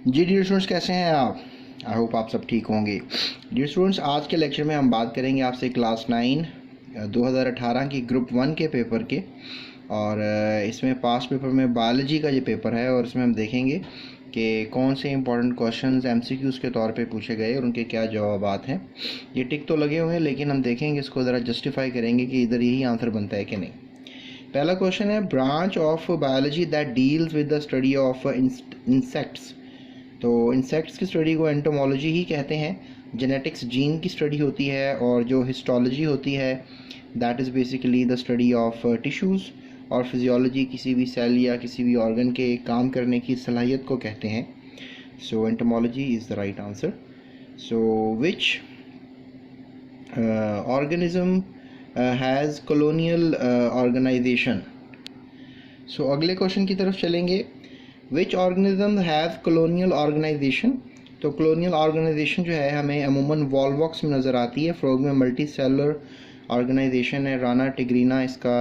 जी dear students, कैसे हैं आप? आई होप आप सब ठीक होंगे। डियर स्टूडेंट्स, आज के लेक्चर में हम बात करेंगे आपसे क्लास 9 2018 की ग्रुप 1 के पेपर के। और इसमें पास्ट पेपर में बायोलॉजी का ये पेपर है और इसमें हम देखेंगे कि कौन से इंपॉर्टेंट क्वेश्चंस एमसीक्यूज़ के तौर पे पूछे गए और उनके क्या जवाबात हैं। ये टिक तो लगे हुए हैं, लेकिन हम देखेंगे इसको ज़रा जस्टिफाई करेंगे कि इधर यही आंसर बनता है कि नहीं। पहला क्वेश्चन है, branch of biology that deals with the study of insects. तो इंसेक्ट्स की स्टडी को एंटोमोलॉजी ही कहते हैं। जेनेटिक्स जीन की स्टडी होती है और जो हिस्टोलॉजी होती है that is basically the study of tissues, और फिजियोलॉजी किसी भी सेल या किसी भी ऑर्गन के काम करने की सलाहियत को कहते हैं। So entomology is the right answer. So which organism has colonial organisation. सो अगले क्वेश्चन की तरफ चलेंगे। Which organism have colonial organisation. तो कॉलोनियल ऑर्गेनाइजेशन जो है हमें अमूमन वॉलवॉक्स में नज़र आती है। फ्रॉग में मल्टी सेलुलर ऑर्गेनाइजेशन है। राना टिग्रीना इसका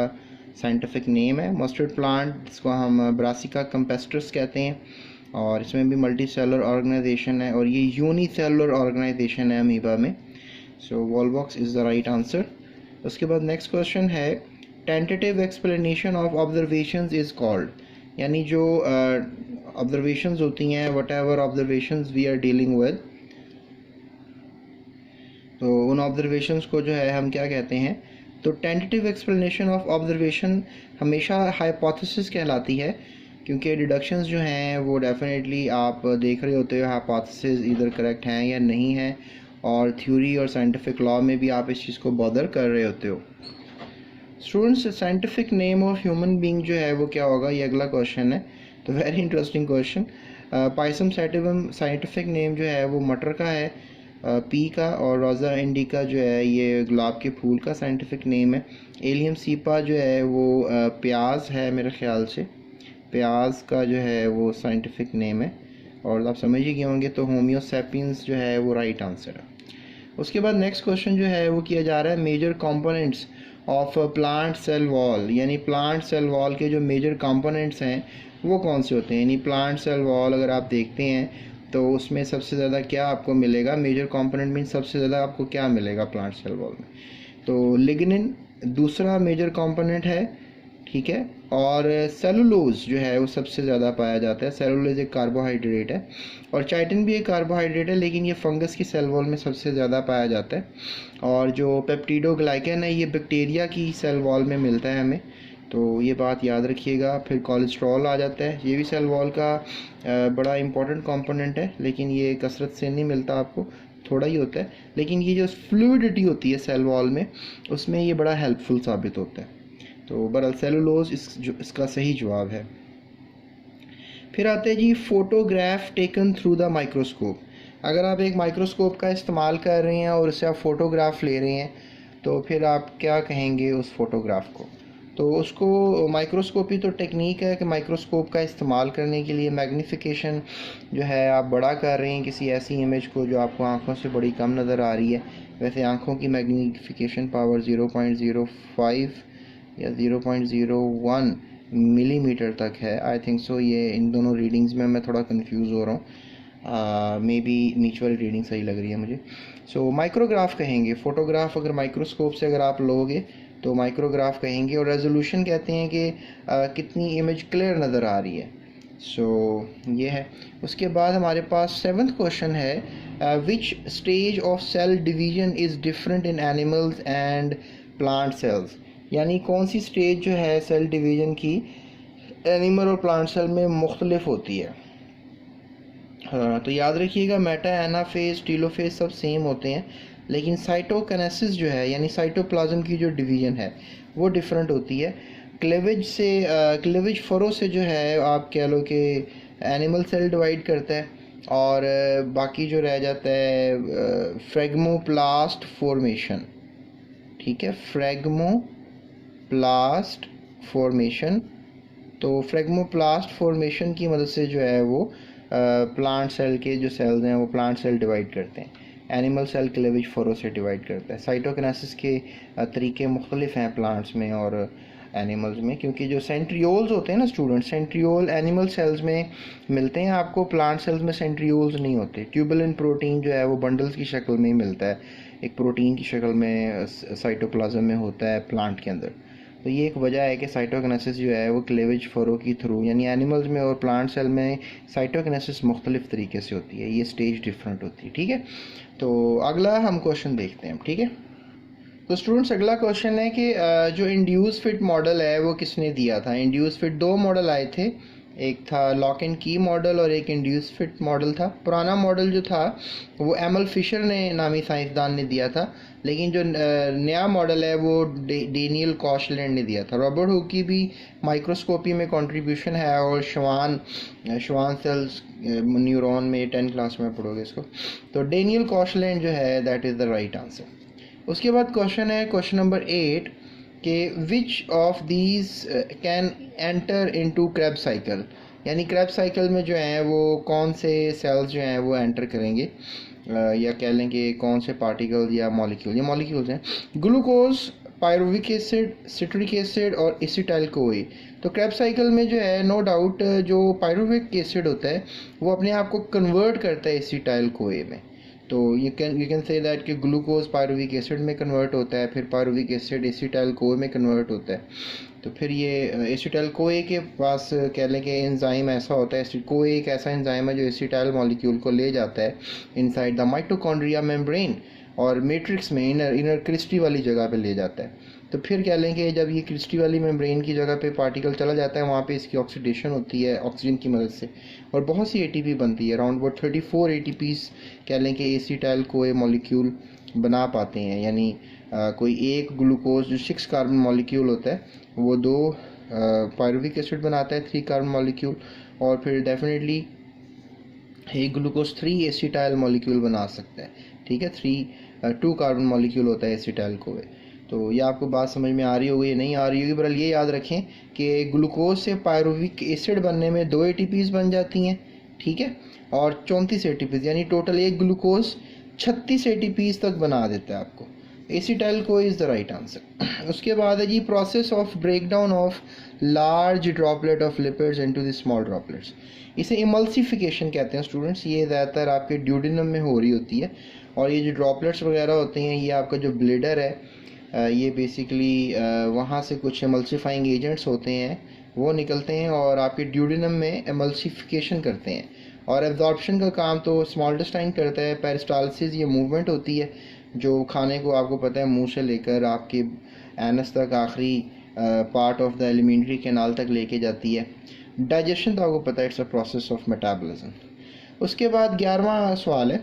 साइंटिफिक नेम है। मस्टर्ड प्लांट जिसको हम ब्रासिका कंपेस्ट्रस कहते हैं, और इसमें भी मल्टी सेलुलर ऑर्गेनाइजेशन है, और ये यूनिसेलुलर ऑर्गेनाइजेशन है अमीबा में। So volvox is the right answer. उसके बाद नेक्स्ट क्वेश्चन है, tentative explanation of observations is called. यानी जो ऑब्जर्वेशंस होती हैं, whatever observations we are dealing with, तो उन ऑब्जर्वेशंस को जो है हम क्या कहते हैं। तो टेंटेटिव एक्सप्लेनेशन ऑफ ऑब्जर्वेशन हमेशा हाइपोथेसिस कहलाती है, क्योंकि डिडक्शंस जो हैं वो डेफिनेटली आप देख रहे होते हो हाइपोथेसिस इधर करेक्ट हैं या नहीं है, और थ्योरी और साइंटिफिक लॉ में भी आप इस चीज़ को बॉदर कर रहे होते हो। Students, scientific name of human being जो है वो क्या होगा, ये अगला क्वेश्चन है। तो very interesting question. Pisum sativum scientific name जो है वो मटर का है, पी का, और रोज़ा इंडिका जो है ये गुलाब के फूल का साइंटिफिक नेम है। एलियम सीपा जो है वो प्याज है मेरे ख्याल से, प्याज का जो है वो साइंटिफिक नेम है, और आप समझ ही गए होंगे। तो होम्योसेपियंस जो है वो राइट आंसर है। उसके बाद नेक्स्ट क्वेश्चन जो है वो किया जा रहा है, major components of plant cell wall. यानी प्लांट सेल वॉल के जो मेजर कंपोनेंट्स हैं वो कौन से होते हैं। यानी प्लांट सेल वॉल अगर आप देखते हैं तो उसमें सबसे ज़्यादा क्या आपको मिलेगा, मेजर कंपोनेंट मीन सबसे ज़्यादा आपको क्या मिलेगा प्लांट सेल वॉल में। तो लिग्निन दूसरा मेजर कंपोनेंट है, ठीक है, और सेलुलोज जो है वो सबसे ज़्यादा पाया जाता है। सेलुलोज एक कार्बोहाइड्रेट है, और चाइटिन भी एक कार्बोहाइड्रेट है, लेकिन ये फंगस की सेल वॉल में सबसे ज़्यादा पाया जाता है। और जो पेप्टिडोग्लाइकन है ये बैक्टीरिया की सेल वॉल में मिलता है हमें, तो ये बात याद रखिएगा। फिर कोलेस्ट्रॉल आ जाता है, ये भी सेल वॉल का बड़ा इंपॉर्टेंट कंपोनेंट है, लेकिन ये कसरत से नहीं मिलता आपको, थोड़ा ही होता है, लेकिन ये जो फ्लूइडिटी होती है सेल वॉल में उसमें ये बड़ा हेल्पफुल साबित होता है। तो बहरहाल सेलुलोज इसका सही जवाब है। फिर आते हैं जी, photograph taken through the microscope. अगर आप एक माइक्रोस्कोप का इस्तेमाल कर रहे हैं और उससे आप फ़ोटोग्राफ ले रहे हैं तो फिर आप क्या कहेंगे उस फ़ोटोग्राफ को। तो उसको माइक्रोस्कोपी तो टेक्निक है कि माइक्रोस्कोप का इस्तेमाल करने के लिए मैग्नीफिकेशन जो है आप बड़ा कर रहे हैं किसी ऐसी इमेज को जो आपको आंखों से बड़ी कम नज़र आ रही है। वैसे आंखों की मैग्नीफिकेशन पावर 0.05 या 0.01 मिलीमीटर तक है, आई थिंक सो। ये इन दोनों रीडिंग्स में मैं थोड़ा कंफ्यूज हो रहा हूँ, मे बी नीचे वाली रीडिंग सही लग रही है मुझे। सो माइक्रोग्राफ कहेंगे। फ़ोटोग्राफ अगर माइक्रोस्कोप से अगर आप लोगे तो माइक्रोग्राफ कहेंगे, और रेजोल्यूशन कहते हैं कि कितनी इमेज क्लियर नज़र आ रही है। सो ये है। उसके बाद हमारे पास 7th क्वेश्चन है, which stage of cell division is different in animals and plant cells. यानी कौन सी स्टेज जो है सेल डिवीज़न की एनिमल और प्लांट सेल में मुख्तलिफ होती है। हाँ, तो याद रखिएगा, मेटा एनाफेज टीलोफेज सब सेम होते हैं, लेकिन साइटोकिनेसिस जो है यानी साइटोप्लाज्म की जो डिवीज़न है वो डिफरेंट होती है। क्लेवेज से क्लेवेज फरो से जो है आप कह लो कि एनिमल सेल डिवाइड करता है, और बाकी जो रह जाता है फ्रेगमोप्लास्ट फॉर्मेशन, ठीक है, फ्रेगमोप्लास्ट फॉर्मेशन। तो फ्रेगमोप्लास्ट फॉर्मेशन की मदद से जो है वो प्लांट सेल के जो सेल्स हैं वो प्लांट सेल डिवाइड करते हैं। एनिमल सेल क्लेवेज फरो से डिवाइड करता है। साइटोकिनेसिस के तरीके मुख्तलिफ हैं प्लांट्स में और एनिमल्स में, क्योंकि जो सेंट्रियोल्स होते हैं ना स्टूडेंट, सेंट्रियोल एनिमल सेल्स में मिलते हैं आपको, प्लांट सेल्स में सेंट्रियोल्स नहीं होते। ट्यूबुलिन प्रोटीन जो है वो बंडल्स की शक्ल में ही मिलता है, एक प्रोटीन की शक्ल में साइटोप्लाज्म में होता है प्लांट के अंदर। तो ये एक वजह है कि साइटोकिनेसिस जो है वो क्लेवेज फरो की थ्रू, यानी एनिमल्स में और प्लांट सेल में साइटोकिनेसिस मुख्तलिफ तरीके से होती है, ये स्टेज डिफरेंट होती है। ठीक है, तो अगला हम क्वेश्चन देखते हैं। ठीक है, तो स्टूडेंट्स अगला क्वेश्चन है कि जो इंड्यूस फिट मॉडल है वो किसने दिया था। इंड्यूस फिट दो मॉडल आए थे, एक था लॉक एंड की मॉडल और एक इंड्यूस फिट मॉडल था। पुराना मॉडल जो था वो एमल फिशर ने नामी साइंसदान ने दिया था, लेकिन जो नया मॉडल है वो डेनियल कॉशलैंड ने दिया था। रॉबर्ट हुक की भी माइक्रोस्कोपी में कंट्रीब्यूशन है, और श्वान सेल्स न्यूरॉन में 10 क्लास में पढ़ोगे इसको। तो डेनियल कॉशलैंड जो है that is the right answer. उसके बाद क्वेश्चन है क्वेश्चन नंबर 8 कि which of these can enter into Krebs cycle, यानी क्रेब साइकिल में जो है वो कौन से सेल्स जो हैं वो एंटर करेंगे, या कह लें कि कौन से पार्टिकल्स या मॉलिक्यूल, ये मॉलिक्यूल्स हैं। Glucose, pyruvic acid, citric acid और एसिटाइल कोए। तो क्रेब साइकिल में जो है नो डाउट जो पायरुविक एसिड होता है वो अपने आप को कन्वर्ट करता है एसिटाइल कोए में। तो यू कैन से दैट कि ग्लूकोज पायरुविक एसिड में कन्वर्ट होता है, फिर पायरुविक एसिड एसिटाइल कोए में कन्वर्ट होता है। तो फिर ये एसिटाइल कोए के पास कह लें कि एंजाइम ऐसा होता है, कोए एक ऐसा एंजाइम है जो एसिटाइल मॉलिक्यूल को ले जाता है इनसाइड द माइटोकॉन्ड्रिया मेम्ब्रेन और मैट्रिक्स में इनर क्रिस्टी वाली जगह पे ले जाता है। तो फिर कह लें कि जब ये क्रिस्टी वाली मेम्ब्रेन की जगह पे पार्टिकल चला जाता है, वहाँ पे इसकी ऑक्सीडेशन होती है ऑक्सीजन की मदद से, और बहुत सी एटीपी बनती है। अराउंड 34 एटीपीज कह लें कि एसिटाइल कोए मॉलिक्यूल बना पाते हैं, यानी कोई एक ग्लूकोज जो 6 कार्बन मॉलिक्यूल होता है वो 2 पायरुविक एसिड बनाता है 3 कार्बन मॉलिक्यूल, और फिर डेफिनेटली एक ग्लूकोज 3 एसिटाइल मॉलिक्यूल बना सकता है। ठीक है, 2 कार्बन मॉलिक्यूल होता है एसिटाइल कोए। तो ये आपको बात समझ में आ रही होगी या नहीं आ रही होगी, बहरहाल ये याद रखें कि ग्लूकोज से पायरुविक एसिड बनने में 2 एटीपीज बन जाती हैं। ठीक है, और 34 एटीपीज, यानी टोटल एक ग्लूकोज 36 एटीपीज तक बना देता है आपको। Acetyl co is the right answer. उसके बाद है जी process of break down of large droplet of lipids into the small droplets. इसे इमल्सिफिकेशन कहते हैं स्टूडेंट्स। ये ज़्यादातर आपके ड्यूडिनम में हो रही होती है, और ये जो ड्रॉपलेट्स वगैरह होते हैं ये आपका जो ब्लेडर है ये बेसिकली वहाँ से कुछ एमल्सिफाइंग एजेंट्स होते हैं वो निकलते हैं और आपके ड्यूडिनम में एमल्सिफिकेशन करते हैं, और एब्जॉर्प्शन का काम तो स्मॉल इंटेस्टाइन करता है। पेरिस्टाल्सिस ये मूवमेंट होती है जो खाने को आपको पता है मुंह से लेकर आपके एनस तक आखिरी part of the alimentary canal तक लेके जाती है। डाइजेशन तो आपको पता है it's a process of metabolism. उसके बाद 11वां सवाल है,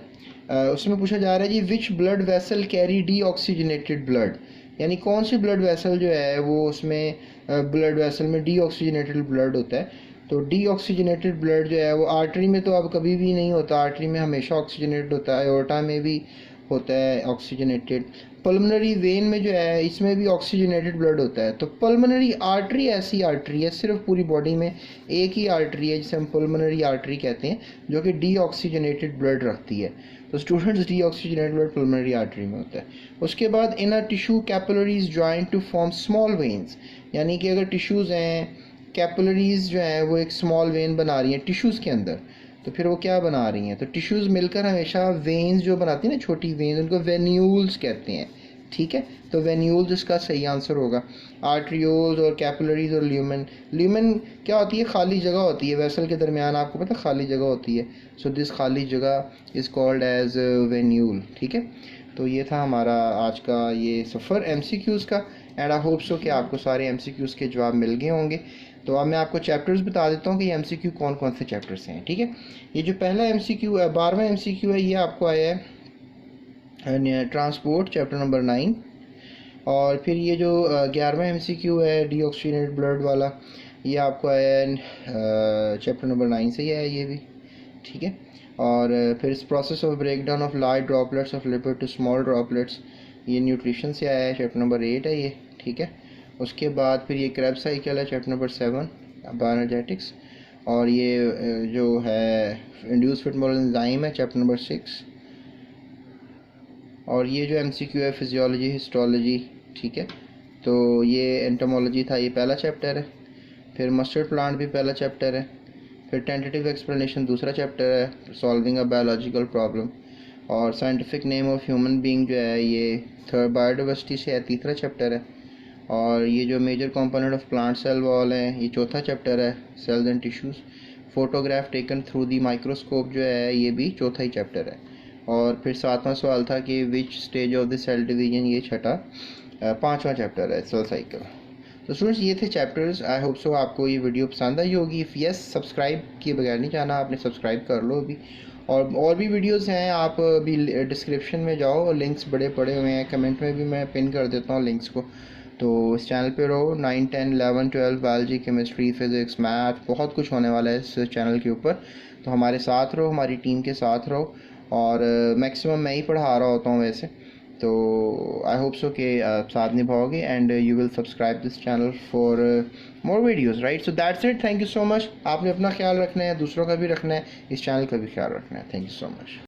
उसमें पूछा जा रहा है जी which blood vessel carry deoxygenated blood, यानी कौन सी ब्लड वेसल जो है वो उसमें ब्लड वेसल में डी ऑक्सीजनेटेड ब्लड होता है। तो डी ऑक्सीजनेटेड ब्लड जो है वो आर्टरी में तो अब कभी भी नहीं होता, आर्टरी में हमेशा ऑक्सीजनेटेड होता है, एओर्टा में भी होता है ऑक्सीजनेटेड। पल्मोनरी वेन में जो है इसमें भी ऑक्सीजनेटेड ब्लड होता है। तो पल्मोनरी आर्टरी ऐसी आर्टरी है, सिर्फ पूरी बॉडी में एक ही आर्टरी है जिसे हम पल्मोनरी आर्टरी कहते हैं, जो कि डी ऑक्सीजनेटेड ब्लड रखती है। तो students deoxygenated blood pulmonary artery में होता है। उसके बाद inner tissue capillaries join to form small veins, यानी कि अगर टिश्यूज़ हैं कैपिलरीज जो हैं वो एक स्मॉल वेन बना रही हैं टिश्यूज़ के अंदर, तो फिर वो क्या बना रही हैं, तो टिश्यूज़ मिलकर हमेशा वेन्स जो बनाती हैं ना छोटी वेन्स, उनको वेन्यूल्स कहते हैं। ठीक है, तो वेन्यूल्स इसका सही आंसर होगा। आर्ट्रियोल्स और कैपिलरीज और ल्यूमेन, ल्यूमेन क्या होती है, खाली जगह होती है वेसल के दरमियान, आपको पता है खाली जगह होती है। सो दिस खाली जगह इज़ कॉल्ड एज वेन्यूल। ठीक है, तो ये था हमारा आज का ये सफ़र MCQs का, एंड आई होप सो कि आपको सारे MCQs के जवाब मिल गए होंगे। तो अब मैं आपको चैप्टर्स बता देता हूँ कि ये MCQ कौन कौन से चैप्टर्स हैं। ठीक है, ये जो पहला MCQ है 12वां MCQ है, ये आपको आया है ट्रांसपोर्ट चैप्टर नंबर 9, और फिर ये जो 11वां MCQ है डीऑक्सीजनेटेड ब्लड वाला, ये आपको आया है चैप्टर नंबर 9 से ही है ये भी। ठीक है, और फिर इस process of break down of large droplets of lipid to small droplets, ये न्यूट्रिशन से आया है, चैप्टर नंबर 8 है ये। ठीक है, उसके बाद फिर ये क्रेब साइकिल है चैप्टर नंबर 7 बायोएनर्जेटिक्स, और ये जो है इंड्यूस फिट मॉडल एंजाइम है चैप्टर नंबर 6, और ये जो MCQ है फिजियोलॉजी हिस्टोलॉजी। ठीक है, तो ये एंटोमोलॉजी था, ये पहला चैप्टर है। फिर मस्टर्ड प्लांट भी पहला चैप्टर है। फिर टेंटेटिव एक्सप्लेनेशन दूसरा चैप्टर है, सॉल्विंग अ बायोलॉजिकल प्रॉब्लम। और scientific name of human being जो है ये थर्ड बायोडाइवर्सिटी से है, तीसरा चैप्टर है। और ये जो major component of plant cell wall है, ये चौथा चैप्टर है, cells and tissues. Photograph taken through the microscope जो है ये भी चौथा ही चैप्टर है। और फिर सातवां सवाल था कि which stage of the cell division, ये छठा पांचवा चैप्टर है, सेल साइकिल। तो स्टूडेंट्स ये थे चैप्टर्स। आई होप सो आपको ये वीडियो पसंद आई होगी। इफ़ यस, सब्सक्राइब किए बगैर नहीं जाना, आपने सब्सक्राइब कर लो अभी। और भी वीडियोस हैं, आप अभी डिस्क्रिप्शन में जाओ, लिंक्स बड़े पड़े हुए हैं, कमेंट में भी मैं पिन कर देता हूँ लिंक्स को। तो इस चैनल पे रहो। 9, 10, 11, 12 बायोलॉजी, केमिस्ट्री, फिज़िक्स, मैथ, बहुत कुछ होने वाला है इस चैनल के ऊपर। तो हमारे साथ रहो, हमारी टीम के साथ रहो। और मैक्सिमम मैं ही पढ़ा रहा होता हूँ वैसे। तो आई होप सो कि आप साथ निभाओगे and you will subscribe this channel for more videos, right. So that's it. Thank you so much. आपने अपना ख्याल रखना है, दूसरों का भी रखना है, इस चैनल का भी ख्याल रखना है। Thank you so much.